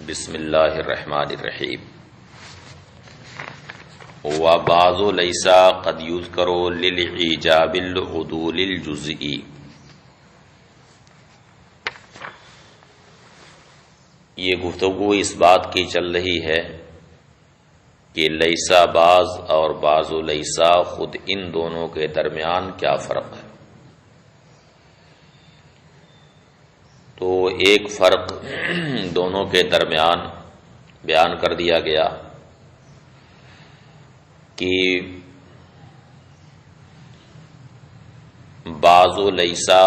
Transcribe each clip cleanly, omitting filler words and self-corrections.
بسم اللہ الرحمن الرحیم وبعض لیس قد یذکر للإیجاب العدول الجزئی۔ یہ گفتگو اس بات کی چل رہی ہے کہ لیسا بعض اور بعض لیسا خود ان دونوں کے درمیان کیا فرق ہے۔ تو ایک فرق دونوں کے درمیان بیان کر دیا گیا کہ بعض لیسا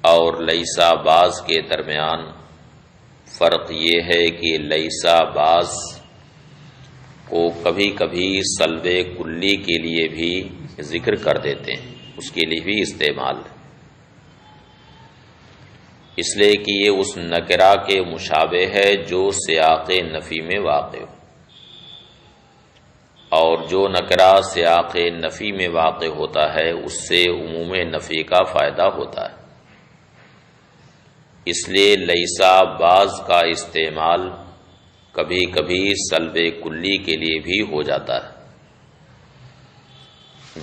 اور لیسا بعض کے درمیان فرق یہ ہے کہ لیسا بعض کو کبھی کبھی سلب کلی کے لیے بھی ذکر کر دیتے ہیں، اس کے لیے بھی استعمال ہے، اس لیے کہ یہ اس نکرہ کے مشابہ ہے جو سیاق نفی میں واقع ہو، اور جو نکرہ سیاق نفی میں واقع ہوتا ہے اس سے عموم نفی کا فائدہ ہوتا ہے۔ اس لیے لیسا بعض کا استعمال کبھی کبھی سلب کلی کے لیے بھی ہو جاتا ہے،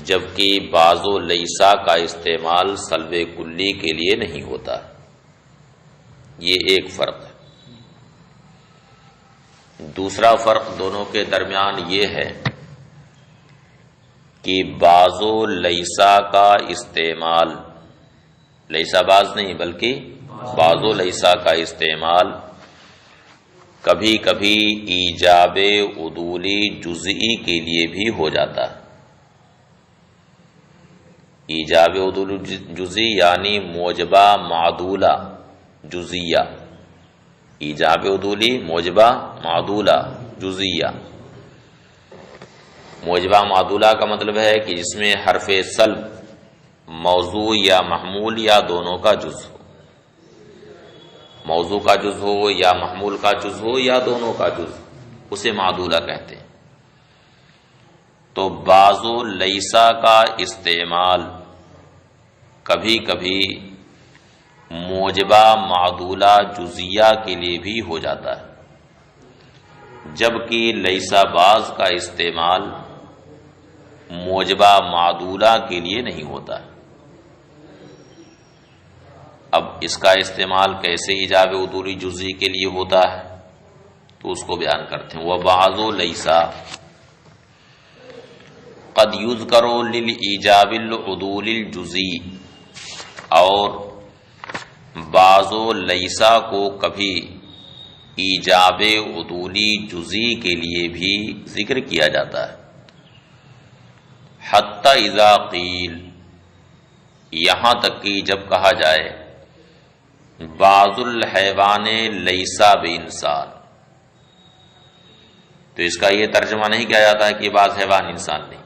جبکہ بعض لیسا کا استعمال سلب کلی کے لیے نہیں ہوتا ہے۔ یہ ایک فرق ہے۔ دوسرا فرق دونوں کے درمیان یہ ہے کہ بعض لیسا کا استعمال، لیسا بعض نہیں بلکہ بعض لیسا کا استعمال کبھی کبھی ایجاب عدولی جزئی کے لیے بھی ہو جاتا ہے۔ ایجاب عدول جزئی یعنی موجبہ معدولہ جزیہ، ایجاب عدولی موجبہ معدولہ جزیہ۔ موجبہ معدولہ کا مطلب ہے کہ جس میں حرف سلب موضوع یا محمول یا دونوں کا جز ہو، موضوع کا جز ہو یا محمول کا جز ہو یا دونوں کا جز، اسے معدولہ کہتے ہیں۔ تو بعض لیسا کا استعمال کبھی کبھی موجبہ معدولہ جزیہ کے لیے بھی ہو جاتا ہے، جبکہ لیسا بعض کا استعمال موجبہ معدولہ کے لیے نہیں ہوتا ہے۔ اب اس کا استعمال کیسے ایجاب عدولی جزئی کے لیے ہوتا ہے تو اس کو بیان کرتے ہیں۔ وبعض لیسا قد یذکر للإیجاب العدول الجزئی، اور بعض لیسا کو کبھی ایجاب عدولی جزئی کے لیے بھی ذکر کیا جاتا ہے۔ حتی اذا قیل، یہاں تک کہ جب کہا جائے بعض الحیوان لیسا بانسان، تو اس کا یہ ترجمہ نہیں کیا جاتا ہے کہ بعض حیوان انسان نہیں،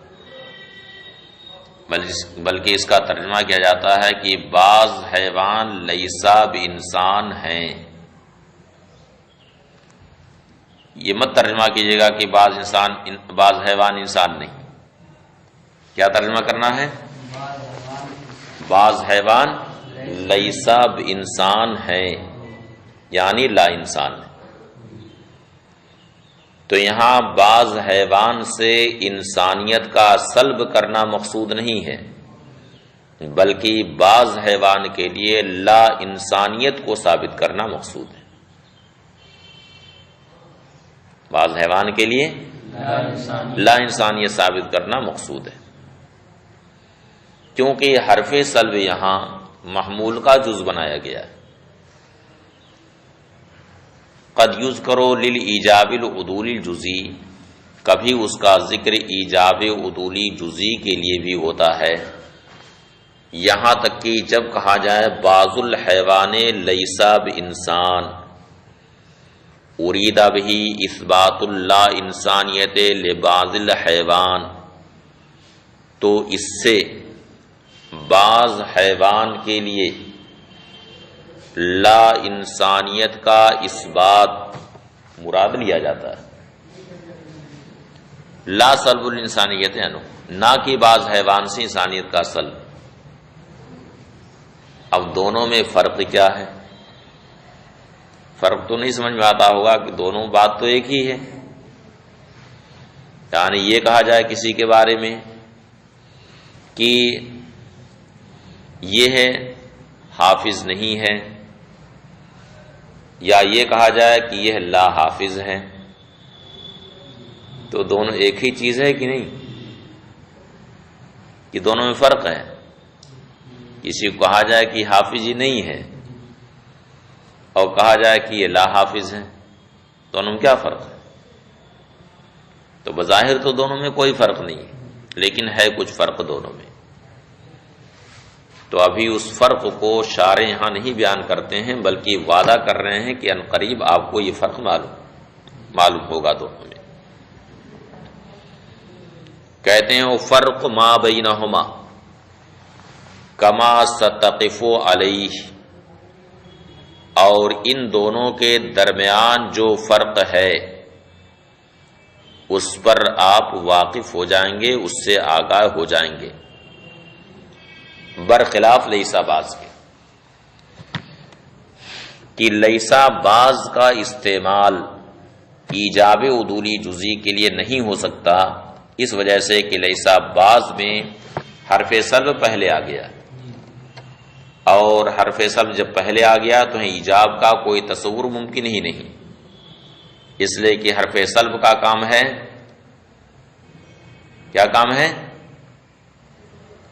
بلکہ اس کا ترجمہ کیا جاتا ہے کہ بعض حیوان لیسا بانسان ہیں۔ یہ مت ترجمہ کیجیے گا کہ بعض حیوان انسان نہیں، کیا ترجمہ کرنا ہے؟ بعض حیوان لیسا بانسان ہیں، یعنی لا انسان ہے۔ تو یہاں بعض حیوان سے انسانیت کا سلب کرنا مقصود نہیں ہے، بلکہ بعض حیوان کے لیے لا انسانیت کو ثابت کرنا مقصود ہے۔ بعض حیوان کے لیے لا انسانیت ثابت کرنا مقصود ہے، کیونکہ حرف سلب یہاں محمول کا جز بنایا گیا ہے۔ قد یذکر للإیجاب العدول الجزئی، کبھی اس کا ذکر ایجاب عدولی جزئی کے لیے بھی ہوتا ہے، یہاں تک کہ جب کہا جائے بعض الحیوان لیسا بانسان، ارید بہ اثبات اللا انسانیت لبعض الحیوان، تو اس سے بعض حیوان کے لیے لا انسانیت کا اثبات مراد لیا جاتا ہے، لا سلب الانسانیت ہے، نہ کہ بعض حیوان سے انسانیت کا سلب۔ اب دونوں میں فرق کیا ہے؟ فرق تو نہیں سمجھ میں آتا ہوگا کہ دونوں بات تو ایک ہی ہے. یعنی یہ کہا جائے کسی کے بارے میں کہ یہ ہے حافظ نہیں ہے، یا یہ کہا جائے کہ یہ لا حافظ ہے، تو دونوں ایک ہی چیز ہے کہ نہیں؟ کہ دونوں میں فرق ہے. کسی کو کہا جائے کہ حافظ ہی نہیں ہے اور کہا جائے کہ یہ لا حافظ ہے، دونوں میں کیا فرق ہے؟ تو بظاہر تو دونوں میں کوئی فرق نہیں ہے، لیکن ہے کچھ فرق دونوں میں. تو ابھی اس فرق کو شارح یہاں نہیں بیان کرتے ہیں، بلکہ وعدہ کر رہے ہیں کہ عنقریب آپ کو یہ فرق معلوم ہوگا دونوں میں. کہتے ہیں وہ فرق ما بینہما کما ستقف علیہ، اور ان دونوں کے درمیان جو فرق ہے اس پر آپ واقف ہو جائیں گے، اس سے آگاہ ہو جائیں گے، برخلاف لیسا باز کے. کہ لیسا باز کا استعمال ایجاب عدولی جزئی کے لیے نہیں ہو سکتا، اس وجہ سے کہ لیسا باز میں حرف سلب پہلے آ گیا، اور حرف سلب جب پہلے آ گیا تو ایجاب کا کوئی تصور ممکن ہی نہیں. اس لیے کہ حرف سلب کا کام ہے، کیا کام ہے؟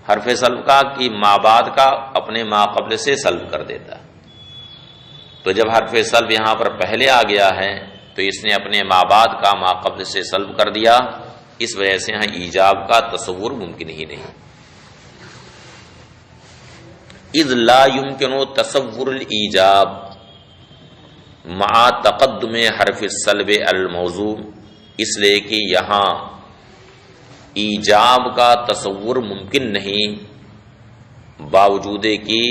حرف سلب کا کہ ما بعد کا اپنے ما قبل سے سلب کر دیتا. تو جب حرف سلب یہاں پر پہلے آ گیا ہے تو اس نے اپنے ما بعد کا ما قبل سے سلب کر دیا، اس وجہ سے یہاں ایجاب کا تصور ممکن ہی نہیں. اذ لا يمكن تصور الایجاب مع تقدم حرف السلب الموضوع، اس لیے کہ یہاں ایجاب کا تصور ممکن نہیں باوجود کہ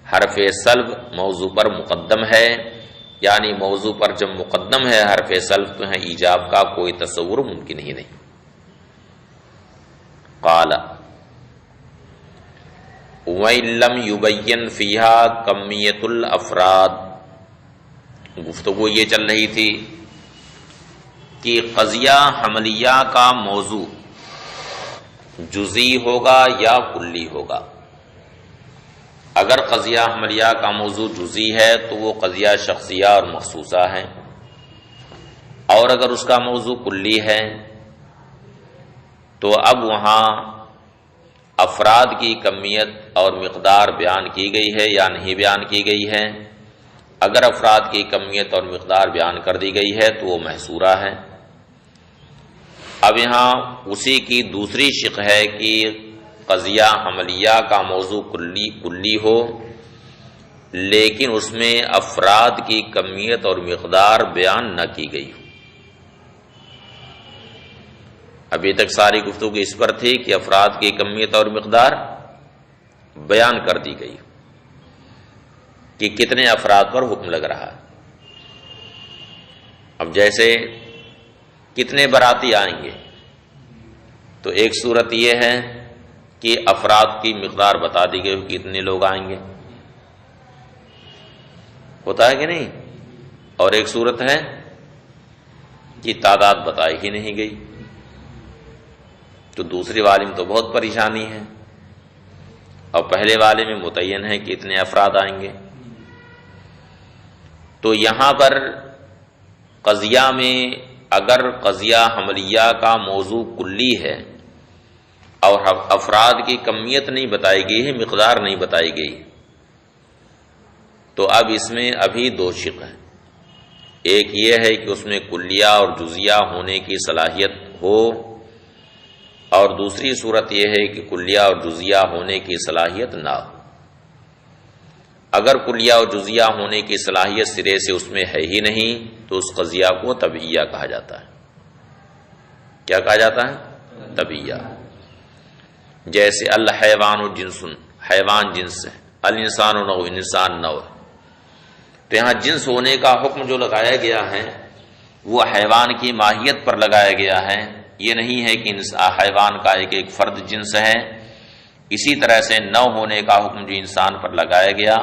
حرف سلب موضوع پر مقدم ہے. یعنی موضوع پر جب مقدم ہے حرف سلب تو ہے ایجاب کا کوئی تصور ممکن ہی نہیں. قال وَإِن لَّمْ يُبَيِّن فِيهَا كَمِّيَّةُ الْأَفْرَادِ، گفتگو یہ چل رہی تھی کہ قضیہ حملیہ کا موضوع جزئی ہوگا یا کلی ہوگا. اگر قضیہ حملیہ کا موضوع جزئی ہے تو وہ قضیہ شخصیہ اور مخصوصہ ہے، اور اگر اس کا موضوع کلی ہے تو اب وہاں افراد کی کمیت اور مقدار بیان کی گئی ہے یا نہیں بیان کی گئی ہے. اگر افراد کی کمیت اور مقدار بیان کر دی گئی ہے تو وہ محصورہ ہے. اب یہاں اسی کی دوسری شق ہے کہ قضیہ حملیہ کا موضوع کلی ہو لیکن اس میں افراد کی کمیت اور مقدار بیان نہ کی گئی ہو. ابھی تک ساری گفتگو اس پر تھی کہ افراد کی کمیت اور مقدار بیان کر دی گئی کہ کتنے افراد پر حکم لگ رہا ہے. اب جیسے کتنے باراتی آئیں گے تو ایک صورت یہ ہے کہ افراد کی مقدار بتا دی گئی کہ کتنے لوگ آئیں گے، ہوتا ہے کہ نہیں. اور ایک صورت ہے کہ تعداد بتائی ہی نہیں گئی، تو دوسری والے میں تو بہت پریشانی ہے، اور پہلے والے میں متعین ہے کہ اتنے افراد آئیں گے. تو یہاں پر قضیہ میں اگر قضیہ حملیہ کا موضوع کلی ہے اور افراد کی کمیت نہیں بتائی گئی ہے، مقدار نہیں بتائی گئی، تو اب اس میں ابھی دو شق ہیں. ایک یہ ہے کہ اس میں کلیہ اور جزیہ ہونے کی صلاحیت ہو، اور دوسری صورت یہ ہے کہ کلیہ اور جزیہ ہونے کی صلاحیت نہ ہو. اگر کلیہ اور جزیہ ہونے کی صلاحیت سرے سے اس میں ہے ہی نہیں تو اس قضیہ کو طبیعیہ کہا جاتا ہے. کیا کہا جاتا ہے؟ طبیعیہ. جیسے الحیوان جنس، حیوان جنس ہے، الانسان نوع، انسان نوع. تو یہاں جنس ہونے کا حکم جو لگایا گیا ہے وہ حیوان کی ماہیت پر لگایا گیا ہے. یہ نہیں ہے کہ حیوان کا ایک فرد جنس ہے. اسی طرح سے نوع ہونے کا حکم جو انسان پر لگایا گیا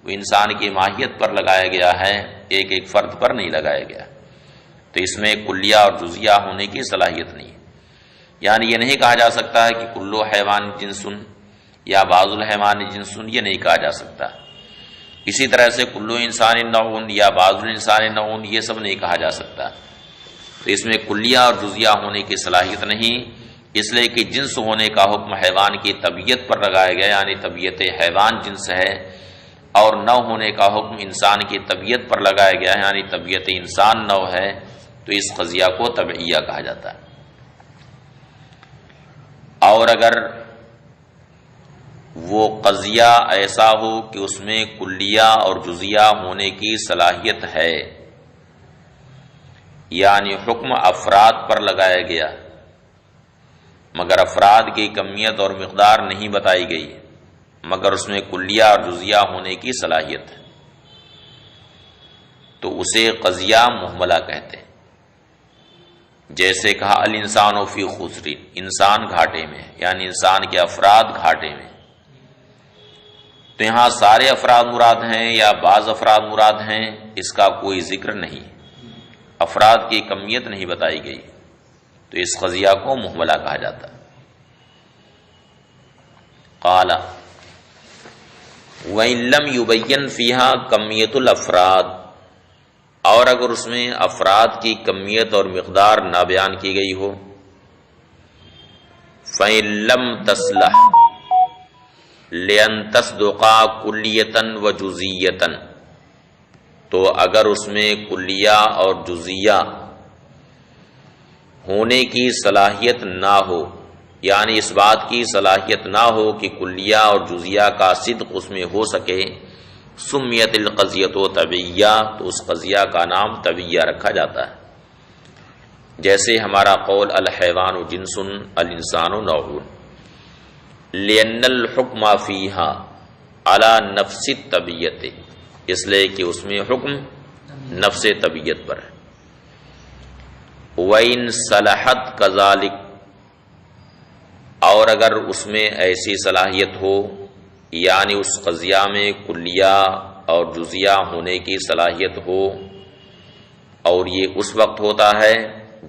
وہ انسان کی ماہیت پر لگایا گیا ہے. ایک ایک فرد پر نہیں لگایا گیا، تو اس میں کلیہ اور جزیہ ہونے کی صلاحیت نہیں ہے۔ یعنی یہ نہیں کہا جا سکتا ہے کہ کلو حیوان جنسن یا بعض الحیوان جنسن، یہ نہیں کہا جا سکتا۔ اسی طرح سے کلو انسان نوعن یا بعض الانسان نوعن، یہ سب نہیں کہا جا سکتا۔ تو اس میں کلیہ اور جزیہ ہونے کی صلاحیت نہیں، اس لیے کہ جنس ہونے کا حکم حیوان کی طبیعت پر لگایا گیا، یعنی طبیعت حیوان جنس ہے، اور نو ہونے کا حکم انسان کی طبیعت پر لگایا گیا ہے، یعنی طبیعت انسان نو ہے، تو اس قضیہ کو تبعیہ کہا جاتا ہے۔ اور اگر وہ قضیہ ایسا ہو کہ اس میں کلیہ اور جزیہ ہونے کی صلاحیت ہے، یعنی حکم افراد پر لگایا گیا مگر افراد کی کمیت اور مقدار نہیں بتائی گئی، مگر اس میں کلیہ اور جزیہ ہونے کی صلاحیت ہے، تو اسے قضیہ محملہ کہتے ہیں۔ جیسے کہا الانسان فی خسر، انسان گھاٹے میں، یعنی انسان کے افراد گھاٹے میں، تو یہاں سارے افراد مراد ہیں یا بعض افراد مراد ہیں، اس کا کوئی ذکر نہیں، افراد کی کمیت نہیں بتائی گئی، تو اس قضیہ کو محملہ کہا جاتا ہے۔ قال وَإِن لَّمْ يُبَيَّن فِيهَا کمیت الافراد، اور اگر اس میں افراد کی کمیت اور مقدار نہ بیان کی گئی ہو، فَإِن لَّمْ تَصْلَحْ لِأَن تَصْدُقَا کُلِّیَّةً وَجُزِیَّةً، تو اگر اس میں کلیہ اور جزیہ ہونے کی صلاحیت نہ ہو، یعنی اس بات کی صلاحیت نہ ہو کہ کلیہ اور جزیہ کا صدق اس میں ہو سکے، سمیت القضیۃ طبعیہ، تو اس قضیہ کا نام طبعیہ رکھا جاتا ہے۔ جیسے ہمارا قول الحیوان جنس الانسان نوع، لأن الحکم فیہا علی نفس الطبیعت، اس لیے کہ اس میں حکم نفس طبیعت پر ہے۔ وَإِن صَلَحَتْ كَذَلِكَ، اور اگر اس میں ایسی صلاحیت ہو، یعنی اس قضیہ میں کلیہ اور جزیہ ہونے کی صلاحیت ہو، اور یہ اس وقت ہوتا ہے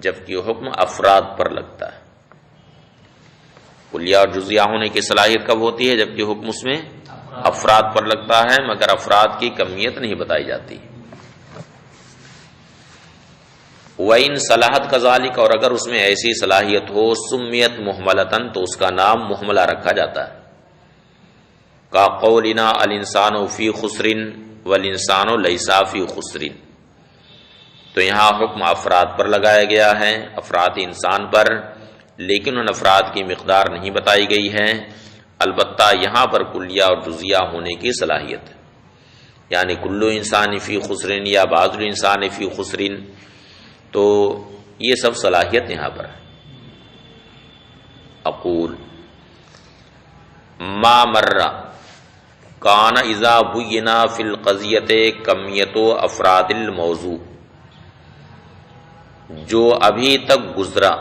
جبکہ حکم افراد پر لگتا ہے۔ کلیہ اور جزیہ ہونے کی صلاحیت کب ہوتی ہے؟ جبکہ حکم اس میں افراد پر لگتا ہے مگر افراد کی کمیت نہیں بتائی جاتی۔ وَإِن صَلَحَتْ كَذَلِكَ، اور اگر اس میں ایسی صلاحیت ہو، سمیت محملتاً، تو اس کا نام محملہ رکھا جاتا ہے۔ کا قولنا الانسان فی خسر والانسان لیس فی خسر، تو یہاں حکم افراد پر لگایا گیا ہے، افراد انسان پر، لیکن ان افراد کی مقدار نہیں بتائی گئی ہے، البتہ یہاں پر کلیہ اور جزیہ ہونے کی صلاحیت ہے، یعنی کلو انسان فی خسر یا بعض الانسان فی خسر، تو یہ سب صلاحیت یہاں پر ہے۔ اقول ما مر کان اذا بینا فی القضیۃ کمیت افراد الموضوع، جو ابھی تک گزرا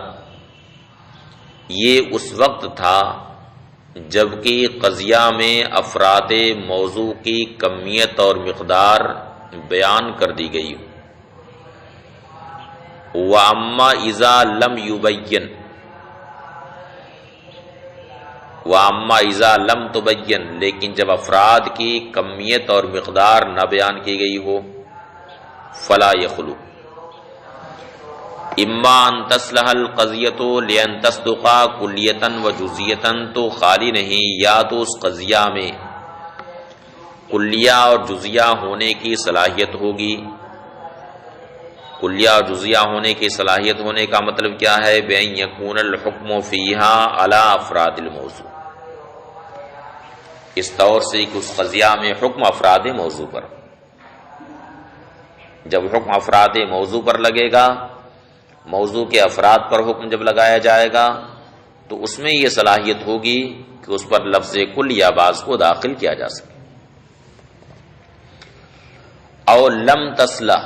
یہ اس وقت تھا جبکہ قضیہ میں افراد موضوع کی کمیت اور مقدار بیان کر دی گئی۔ وَأَمَّا إِذَا لَمْ يُبَيَّن، وَأَمَّا إِذَا لَمْ تُبَيَّن، لیکن جب افراد کی کمیت اور مقدار نہ بیان کی گئی ہو، فَلَا يَخْلُو اما ان تصلح القضیۃ لأن تصدق کلیۃ وجزیۃ، تو خالی نہیں، یا تو اس قضیہ میں کلیہ اور جزیہ ہونے کی صلاحیت ہوگی۔ کلیہ اور جزیہ ہونے کی صلاحیت ہونے کا مطلب کیا ہے؟ بأن یکون الحکم فیہا علی افراد الموضوع، اس طور سے کہ اس قضیہ میں حکم افراد موضوع پر، جب حکم افراد موضوع پر لگے گا، موضوع کے افراد پر حکم جب لگایا جائے گا، تو اس میں یہ صلاحیت ہوگی کہ اس پر لفظ کل یا بعض کو داخل کیا جا سکے۔ اور لم تصلح،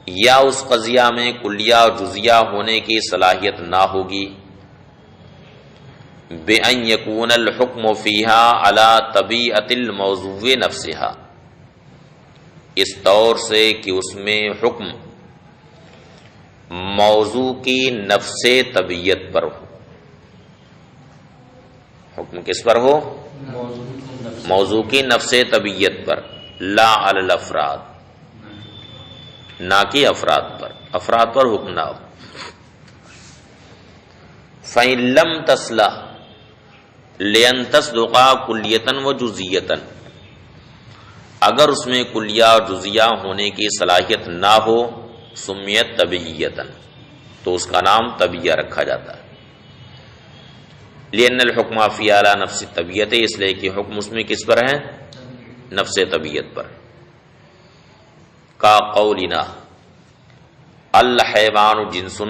یا اس قضیہ میں کلیہ اور جزیہ ہونے کی صلاحیت نہ ہوگی، بأن یکون الحکم فیہا علی طبیعت الموضوع نفسہا، اس طور سے کہ اس میں حکم موضوع کی نفس طبیعت پر ہو. حکم کس پر ہو؟ موضوع کی نفس طبیعت پر، لا علی الافراد، نہ کہ افراد پر. افراد پر حکم نہ ہو. فَإِن لَمْ تَصْلَحْ لِأَن تَصْدُقَ كُلِّيَّةً وَجُزْئِيَّةً، اگر اس میں کلیہ اور جزیہ ہونے کی صلاحیت نہ ہو، سمیت طبیعیتاً، تو اس کا نام طبیعہ رکھا جاتا ہے. لأن الحکم فی اعلی نفس طبیعت، اس لیے کہ حکم اس میں کس پر ہے؟ نفس طبیعت پر. کا قولنا الحیوان جنس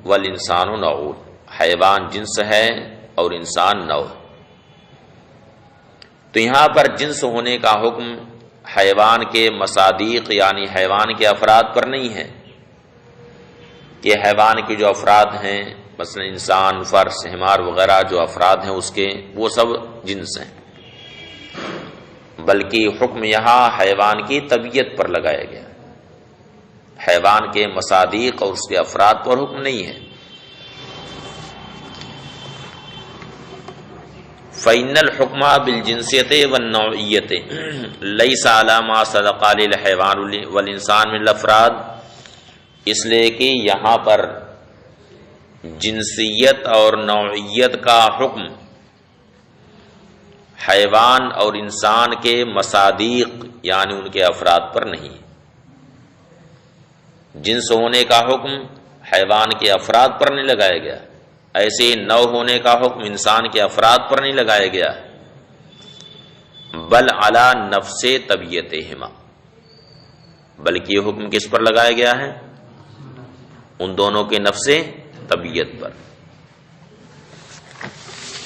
والانسان نوع، حیوان جنس ہے اور انسان نوع. تو یہاں پر جنس ہونے کا حکم حیوان کے مصادیق یعنی حیوان کے افراد پر نہیں ہے کہ حیوان کے جو افراد ہیں، مثلا انسان، فرس، حمار وغیرہ جو افراد ہیں اس کے، وہ سب جنس ہیں، بلکہ حکم یہاں حیوان کی طبیعت پر لگایا گیا. حیوان کے مصادیق اور اس کے افراد پر حکم نہیں ہے. فَإِنَّ الْحُكْمَ بِالْجِنسِيَّةِ وَالنَّوْعِيَّةِ لَيْسَ عَلَى مَا سَبَقَ لِلْحَيْوَانِ وَالْإِنسَانِ مِنَ الْأَفْرَادِ، اس لیے کہ یہاں پر جنسیت اور نوعیت کا حکم حیوان اور انسان کے مصادیق یعنی ان کے افراد پر نہیں. جنس ہونے کا حکم حیوان کے افراد پر نہیں لگایا گیا، ایسے ہی نوع ہونے کا حکم انسان کے افراد پر نہیں لگایا گیا. بل علی نفس طبیعتہما، بلکہ یہ حکم کس پر لگایا گیا ہے؟ ان دونوں کے نفس طبیعت پر.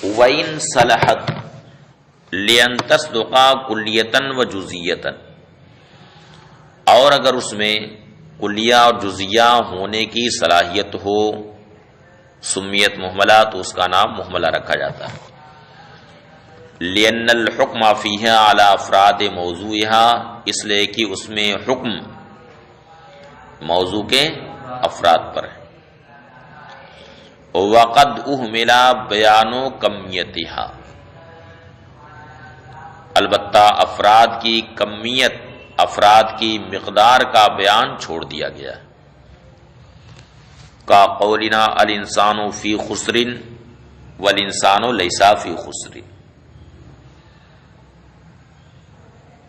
وَإِن صَلَحَتْ لِأَن تَصْدُقَ كُلِّيَّةً وَجُزْئِيَّةً، اور اگر اس میں کلیہ اور جزیہ ہونے کی صلاحیت ہو، سمیت محملہ، تو اس کا نام محملہ رکھا جاتا ہے. لِأَنَّ الْحُكْمَ فِيهَا عَلَى أَفْرَادِ مَوْضُوعِهَا، اس لیے کہ اس میں حکم موضوع کے افراد پر ہے. وَقَدْ أُهْمِلَ بَيَانُ كَمِّيَّتِهَا، البتہ افراد کی کمیت، افراد کی مقدار کا بیان چھوڑ دیا گیا. کا قولنا الانسان فی خسر والانسان لیس فی خسر،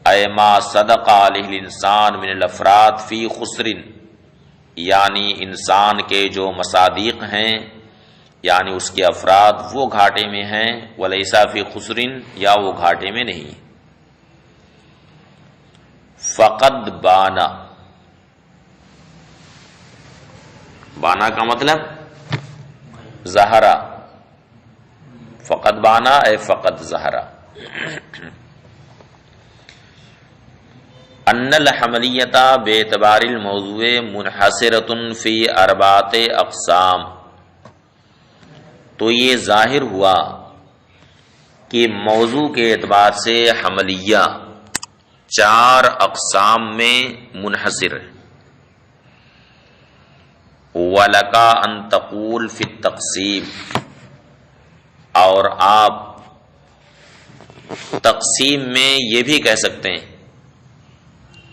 اے ما صدق علیہ الانسان من الافراد فی خسر، یعنی انسان کے جو مصادیق ہیں یعنی اس کے افراد وہ گھاٹے میں ہیں، ولیس فی خسر، یا وہ گھاٹے میں نہیں. فقد بانا، بانا کا مطلب ظہرا، فقد بانا اے فقد ظہرا. ان الحملیۃ باعتبار الموضوع منحصرۃ فی اربعۃ اقسام، تو یہ ظاہر ہوا کہ موضوع کے اعتبار سے حملیہ 4 اقسام میں منحصر ہے. وَلَكَ أَن تَقُولَ فِي التَّقْسِيمِ، اور آپ تقسیم میں یہ بھی کہہ سکتے ہیں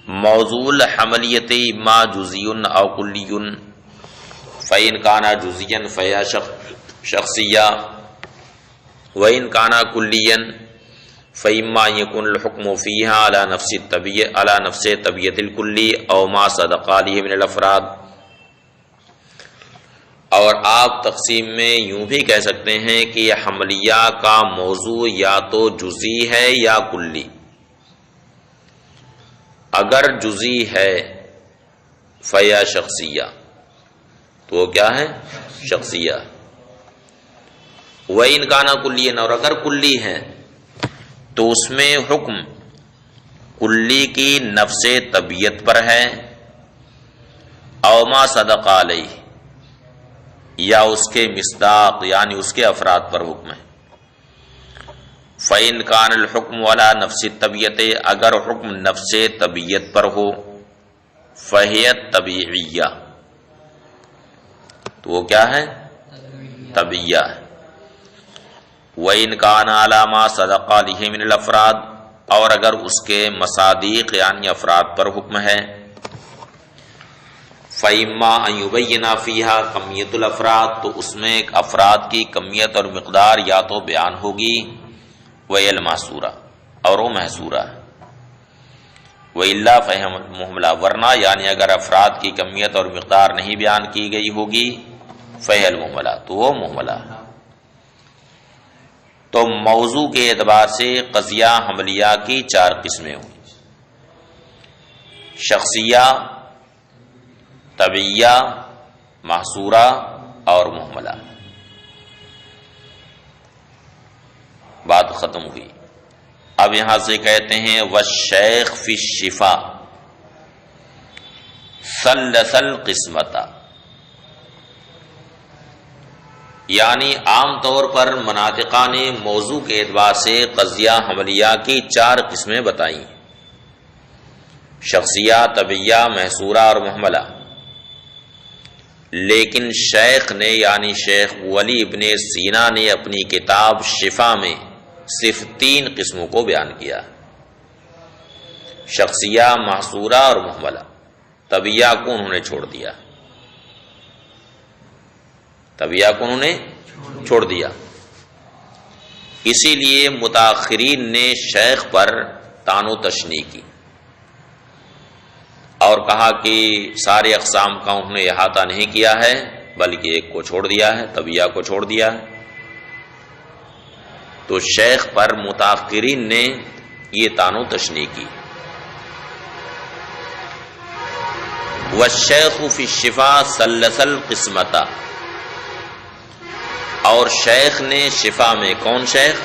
موضوع الحملیت ما جزئی او کلی، فَإِن كَانَ جزئيا فَهِيَ شخصیہ، وَإِن كَانَ كُلِّيًا فَإِمَّا يَكُونُ الْحُكْمُ فِيهَا عَلَى نَفْسِ طَبِيعَةِ الْكُلِّ أَوْ مَا صَدَقَ عَلَيْهِ مِنَ الْأَفْرَادِ. اور آپ تقسیم میں یوں بھی کہہ سکتے ہیں کہ حملیہ کا موضوع یا تو جزئی ہے یا کلی. اگر جزئی ہے فیا شخصیہ، تو وہ کیا ہے؟ شخصیہ. وَإِن كَانَ كُلِّيًا، اور اگر کلی ہے تو اس میں حکم کلی کی نفس طبیعت پر ہے، او ما صدق علیہ، یا اس کے مصداق یعنی اس کے افراد پر حکم ہے. فَإِنْ كَانَ الْحُكْمُ عَلَى نَفْسِ الطَّبِيَّةِ، اگر حکم نفس طبیعت پر ہو، فَهِيَ الطَّبِيعِيَّہ، تو وہ کیا ہے؟ طبیعہ ہے۔ وَإِنْ كَانَ عَلَى مَا صَدَقَ عَلَيْهِ مِنَ الْأَفْرَادِ، اور اگر اس کے مصادیق یعنی افراد پر حکم ہے، فَإِمَّا أَن يُبَيِّنَ فِيهَا کمیت الافراد، تو اس میں ایک افراد کی کمیت اور مقدار یا تو بیان ہوگی، وَهِيَ الْمَحْصُورَةُ، اور وہ محصورہ ہے، وَإِلَّا فَهِيَ الْمُهْمَلَةُ، ورنہ یعنی اگر افراد کی کمیت اور مقدار نہیں بیان کی گئی ہوگی، فَهِيَ الْمُهْمَلَةُ، تو وہ مہملہ ہے۔ تو موضوع کے اعتبار سے قضیہ حملیہ کی 4 قسمیں ہوئی: شخصیہ، طبیعیہ، محصورہ اور مہملہ۔ بات ختم ہوئی۔ اب یہاں سے کہتے ہیں والشیخ فی الشفا ثلث القسمۃ، یعنی عام طور پر مناطقہ نے موضوع کے اعتبار سے قضیہ حملیہ کی 4 قسمیں بتائیں: شخصیہ، طبیعیہ، محصورہ اور مہملہ۔ لیکن شیخ نے یعنی شیخ ولی ابن سینا نے اپنی کتاب شفا میں صرف 3 قسموں کو بیان کیا: شخصیہ، محصورہ اور مہملہ۔ طبیعیہ کو انہوں نے چھوڑ دیا، طبیعہ کو انہوں نے چھوڑ دیا۔ اسی لیے متاخرین نے شیخ پر طعن و تشنیع کی اور کہا کہ سارے اقسام کا انہوں نے احاطہ نہیں کیا ہے، بلکہ ایک کو چھوڑ دیا ہے، طبیعہ کو چھوڑ دیا ہے۔ تو شیخ پر متاخرین نے یہ طعن و تشنیع کی۔ والشیخ فی الشفا ثلث القسمۃ، اور شیخ نے شفا میں، کون شیخ؟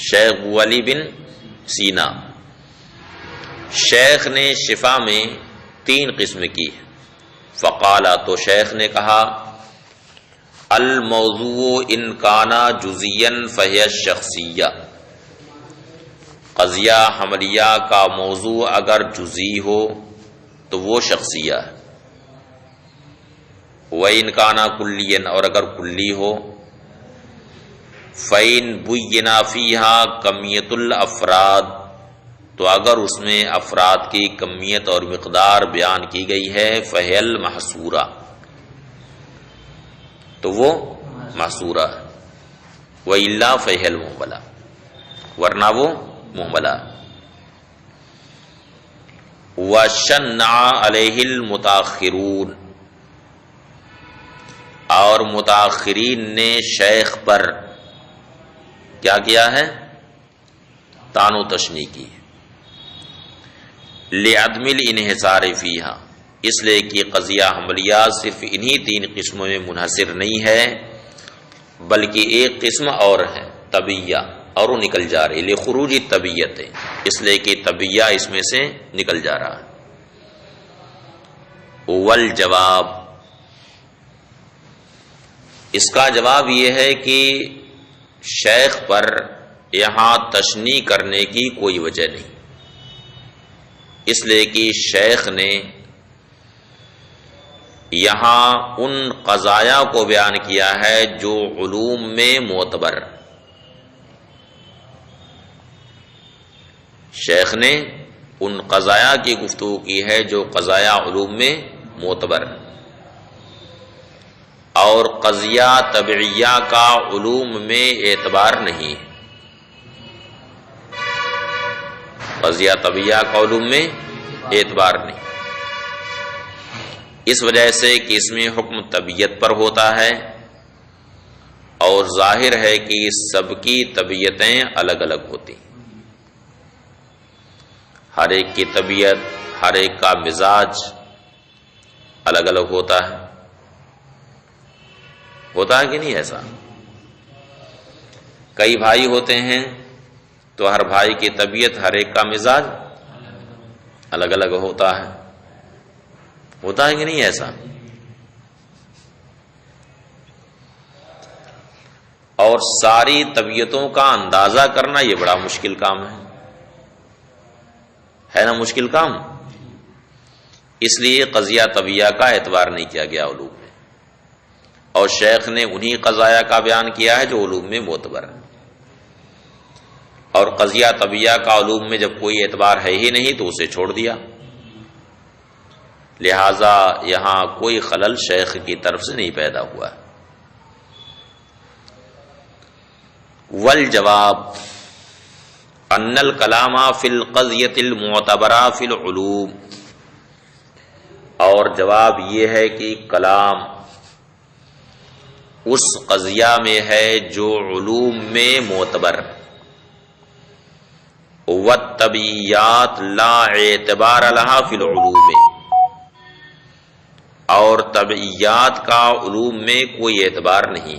شیخ ولی بن سینا، شیخ نے شفا میں 3 قسم کی۔ فقالا، تو شیخ نے کہا الموضوع ان کانا جزیا فہی الشخصیہ، قضیہ حملیہ کا موضوع اگر جزئی ہو تو وہ شخصیہ ہے، وَإِنْ كَانَ كُلِّيًا، اور اگر کلی ہو، فَإِنْ بُيِّنَ فِيهَا کمیت الافراد، تو اگر اس میں افراد کی کمیت اور مقدار بیان کی گئی ہے، فَهِيَ الْمَحْصُورَةُ، تو وہ محصورہ ہے، وَإِلَّا فَهِيَ الْمُهْمَلَةُ، ورنہ وہ مہملہ۔ وَشَنَّعَ عَلَيْهِ الْمُتَأَخِّرُونَ، اور متاخرین نے شیخ پر کیا کیا ہے؟ طعن و تشنیع کی۔ لعدم الانحصار فیہا، اس لیے کہ قضیہ حملیہ صرف انہی 3 قسموں میں منحصر نہیں ہے، بلکہ ایک قسم اور ہے طبیعہ، اور وہ نکل جا رہی لخروج طبیعت، اس لیے کہ طبیعہ اس میں سے نکل جا رہا ہے۔ والجواب، اس کا جواب یہ ہے کہ شیخ پر یہاں تشنیع کرنے کی کوئی وجہ نہیں، اس لیے کہ شیخ نے یہاں ان قضایا کو بیان کیا ہے جو علوم میں معتبر، شیخ نے ان قضایا کی گفتگو کی ہے جو قضایا علوم میں معتبر، اور قضیہ طبعیہ کا علوم میں اعتبار نہیں، قضیہ طبعیہ کا علوم میں اعتبار نہیں، اس وجہ سے کہ اس میں حکم طبیعت پر ہوتا ہے، اور ظاہر ہے کہ سب کی طبیعتیں الگ الگ ہوتی، ہر ایک کی طبیعت، ہر ایک کا مزاج الگ الگ ہوتا ہے کہ نہیں؟ ایسا کئی بھائی ہوتے ہیں تو ہر بھائی کی طبیعت، ہر ایک کا مزاج الگ الگ ہوتا ہے کہ نہیں؟ ایسا اور ساری طبیعتوں کا اندازہ کرنا یہ بڑا مشکل کام ہے نا مشکل کام. اس لیے قضیہ طبیہ کا اعتبار نہیں کیا گیا علوم میں، اور شیخ نے انہی قضایا کا بیان کیا ہے جو علوم میں معتبر ہے. اور قضیہ طبیہ کا علوم میں جب کوئی اعتبار ہے ہی نہیں تو اسے چھوڑ دیا. لہذا یہاں کوئی خلل شیخ کی طرف سے نہیں پیدا ہوا. والجواب ان الکلام فی القضیۃ المعتبرہ فی العلوم، اور جواب یہ ہے کہ کلام اس قضیہ میں ہے جو علوم میں معتبر، والطبیعیات لا اعتبار لها فی العلوم، اور طبیعیات کا علوم میں کوئی اعتبار نہیں.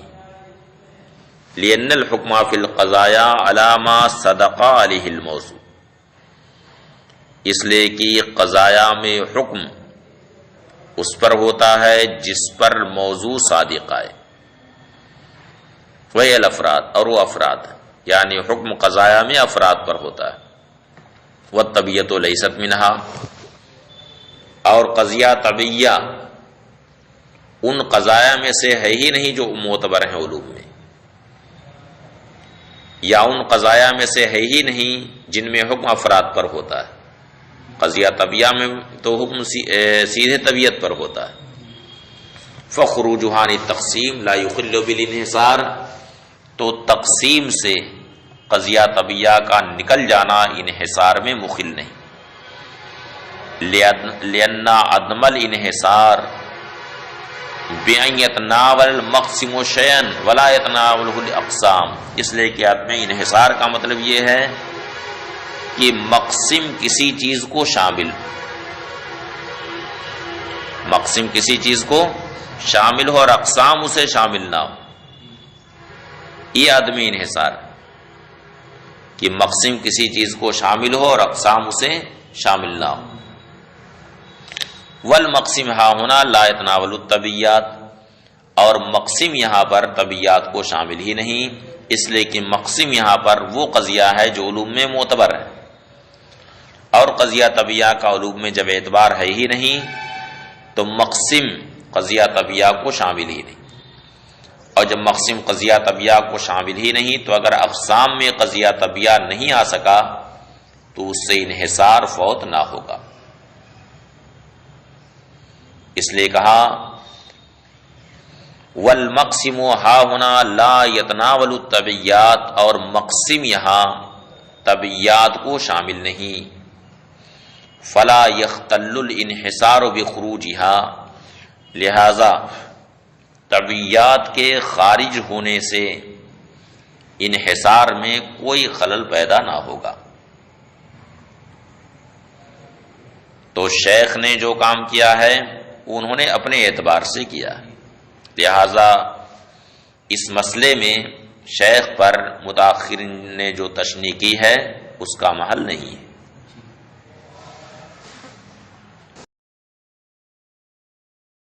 لأن الحکم فی القضایا علی ما صدق علیہ الموضوع، اس لیے کہ قضایا میں حکم اس پر ہوتا ہے جس پر موضوع صادق آئے. وہی الافراد، اور وہ افراد یعنی حکم قضایا میں افراد پر ہوتا ہے. والطبیعۃ لیست منہا، اور قضیہ طبیہ ان قضایا میں سے ہے ہی نہیں جو معتبر ہیں علوم میں، یا ان قضایا میں سے ہے ہی نہیں جن میں حکم افراد پر ہوتا ہے. قضیہ طبیہ میں تو حکم سیدھے طبیعت پر ہوتا ہے. فخروج عن التقسیم لا یخل بالانحصار، تو تقسیم سے قضیہ طبیہ کا نکل جانا انحصار میں مخل نہیں. لأن عدم الانحصار بأن يتناول المقسم شيئا ولا يتناوله الاقسام، اس لیے کہ عدم انحصار کا مطلب یہ ہے کہ مقسم کسی چیز کو شامل، مقسم کسی چیز کو شامل ہو اور اقسام اسے شامل نہ ہو. یہ عدم انحصار کہ مقسم کسی چیز کو شامل ہو اور اقسام اسے شامل نہ ہو. والمقسم ہا ہونا لا يتناول الطبیعات، اور مقسم یہاں پر طبیعات کو شامل ہی نہیں، اس لیے کہ مقسم یہاں پر وہ قضیہ ہے جو علوم میں معتبر ہے، اور قضیہ طبیہ کا علوم میں جب اعتبار ہے ہی نہیں تو مقسم قضیہ طبیہ کو شامل ہی نہیں. اور جب مقسم قضیہ طبیہ کو شامل ہی نہیں تو اگر اقسام میں قضیہ طبیہ نہیں آ سکا تو اس سے انحصار فوت نہ ہوگا. اس لیے کہا والمقسم ہا ہونا لا یتناول الطبیعات، اور مقسم یہاں طبیعات کو شامل نہیں. فلا یختل الانحصار بخروجها، لہذا طبیعات کے خارج ہونے سے انحصار میں کوئی خلل پیدا نہ ہوگا. تو شیخ نے جو کام کیا ہے انہوں نے اپنے اعتبار سے کیا ہے، لہذا اس مسئلے میں شیخ پر متاخرین نے جو تشنیع کی ہے اس کا محل نہیں ہے.